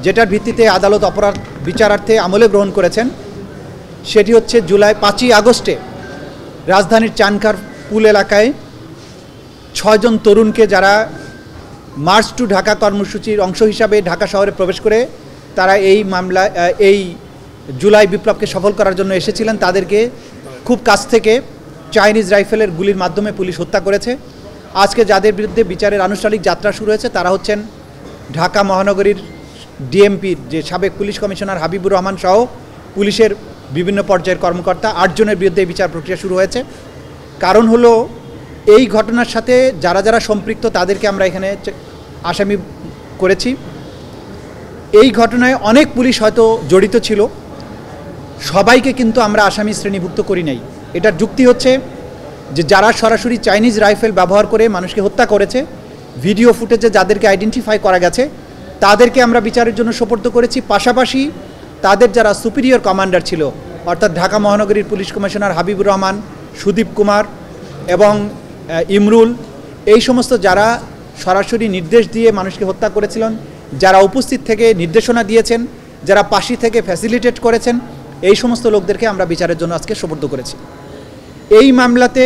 যেটার ভিত্তিতে আদালত অপরাধ বিচারার্থে আমলে গ্রহণ করেছেন সেটি হচ্ছে 5ই আগস্টে রাজধানীর চানখার পুল এলাকায় 6 জন তরুণকে যারা মার্চ টু ঢাকা কর্মসূচির অংশ হিসাবে ঢাকা শহরে প্রবেশ করে তারা এই জুলাই বিপ্লবকে সফল করার জন্য এসেছিলেন, তাদেরকে খুব কাছ থেকে চাইনিজ রাইফেলের গুলির মাধ্যমে পুলিশ হত্যা করেছে। আজকে যাদের বিরুদ্ধে বিচারের আনুষ্ঠানিক যাত্রা শুরু হয়েছে তারা হচ্ছেন ঢাকা মহানগরীর ডিএমপির যে সাবেক পুলিশ কমিশনার হাবিবুর রহমান সহ পুলিশের বিভিন্ন পর্যায়ের কর্মকর্তা 8 জনের বিরুদ্ধে বিচার প্রক্রিয়া শুরু হয়েছে। কারণ হলো এই ঘটনার সাথে যারা যারা সম্পৃক্ত তাদেরকে আমরা এখানে আসামি করেছি। এই ঘটনায় অনেক পুলিশ হয়তো জড়িত ছিল, সবাইকে কিন্তু আমরা আসামি শ্রেণীভুক্ত করি নাই। এটার যুক্তি হচ্ছে যে যারা সরাসরি চাইনিজ রাইফেল ব্যবহার করে মানুষকে হত্যা করেছে, ভিডিও ফুটেজে যাদেরকে আইডেন্টিফাই করা গেছে তাদেরকে আমরা বিচারের জন্য সোপর্দ করেছি। পাশাপাশি তাদের যারা সুপিরিয়র কমান্ডার ছিল অর্থাৎ ঢাকা মহানগরীর পুলিশ কমিশনার হাবিবুর রহমান, সুদীপ কুমার এবং ইমরুল, এই সমস্ত যারা সরাসরি নির্দেশ দিয়ে মানুষকে হত্যা করেছিলেন, যারা উপস্থিত থেকে নির্দেশনা দিয়েছেন, যারা পাশে থেকে ফ্যাসিলিটেট করেছেন, এই সমস্ত লোকদেরকে আমরা বিচারের জন্য আজকে সোপর্দ করেছি। এই মামলাতে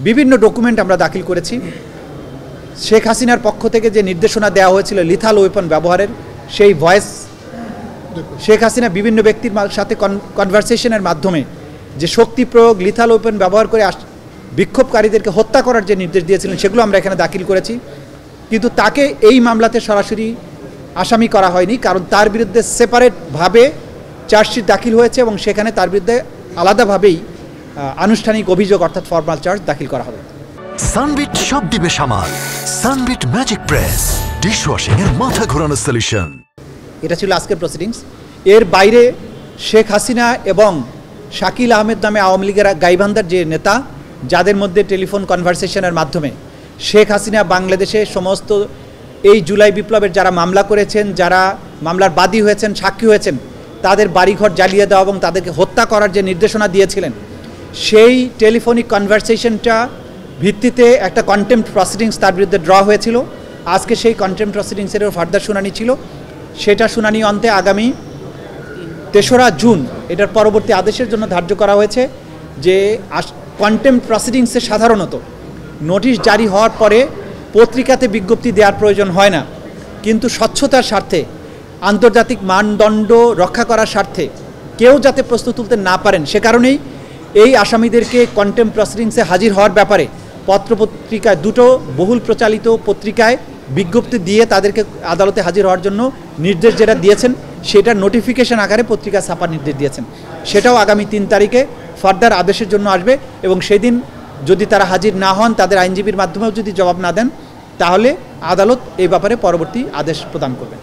বিভিন্ন ডকুমেন্ট আমরা দাখিল করেছি। শেখ হাসিনার পক্ষ থেকে যে নির্দেশনা দেওয়া হয়েছিল লিথাল ওয়েপন ব্যবহারের, সেই ভয়েস শেখ হাসিনা বিভিন্ন ব্যক্তির সাথে কনভারসেশনের মাধ্যমে যে শক্তি প্রয়োগ, লিথাল ওয়েপন ব্যবহার করে বিক্ষোভকারীদেরকে হত্যা করার যে নির্দেশ দিয়েছিলেন সেগুলো আমরা এখানে দাখিল করেছি। কিন্তু তাকে এই মামলাতে সরাসরি আসামি করা হয়নি, কারণ তার বিরুদ্ধে সেপারেটভাবে চার্জশিট দাখিল হয়েছে এবং সেখানে তার বিরুদ্ধে আলাদাভাবেই আনুষ্ঠানিক অভিযোগ অর্থাৎ ফর্মাল চার্জ দাখিল করা হবে। সানবিট সব দিবে সামাল। সানবিট ম্যাজিক প্রেস ডিশওয়াশিং এর মাথা ঘোরানো সলিউশন। এটা ছিল আজকের প্রসিডিংস। এর বাইরে শেখ হাসিনা এবং শাকিল আহমেদ নামে আওয়ামী লীগের গাইবান্ধার যে নেতা, যাদের মধ্যে টেলিফোন কনভারসেশনের মাধ্যমে শেখ হাসিনা বাংলাদেশে সমস্ত এই জুলাই বিপ্লবের যারা মামলা করেছেন, যারা মামলার বাদী হয়েছেন, সাক্ষী হয়েছেন, তাদের বাড়িঘর জ্বালিয়ে দেওয়া এবং তাদেরকে হত্যা করার যে নির্দেশনা দিয়েছিলেন, সেই টেলিফোনিক কনভারসেশনটা ভিত্তিতে একটা কন্টেম্পট প্রসিডিংস তার বিরুদ্ধে ড্র হয়েছিল। আজকে সেই কন্টেম্পট প্রসিডিংসেরও ফার্দার শুনানি ছিল। সেটা শুনানি অন্তে আগামী 3রা জুন এটার পরবর্তী আদেশের জন্য ধার্য করা হয়েছে। যে কন্টেম্পট প্রসিডিংসে সাধারণত নোটিশ জারি হওয়ার পরে পত্রিকাতে বিজ্ঞপ্তি দেওয়ার প্রয়োজন হয় না, কিন্তু স্বচ্ছতার স্বার্থে, আন্তর্জাতিক মানদণ্ড রক্ষা করার স্বার্থে কেউ যাতে প্রশ্ন তুলতে না পারেন, সে কারণেই এই আসামিদেরকে কন্টেম্পট প্রসিডিংসে হাজির হওয়ার ব্যাপারে পত্রপত্রিকায়, দুটো বহুল প্রচালিত পত্রিকায় বিজ্ঞপ্তি দিয়ে তাদেরকে আদালতে হাজির হওয়ার জন্য নির্দেশ যেটা দিয়েছেন সেটা নোটিফিকেশন আকারে পত্রিকা ছাপার নির্দেশ দিয়েছেন। সেটাও আগামী 3 তারিখে ফার্দার আদেশের জন্য আসবে এবং সেদিন যদি তারা হাজির না হন, তাদের আইনজীবীর মাধ্যমেও যদি জবাব না দেন, তাহলে আদালত এই ব্যাপারে পরবর্তী আদেশ প্রদান করবেন।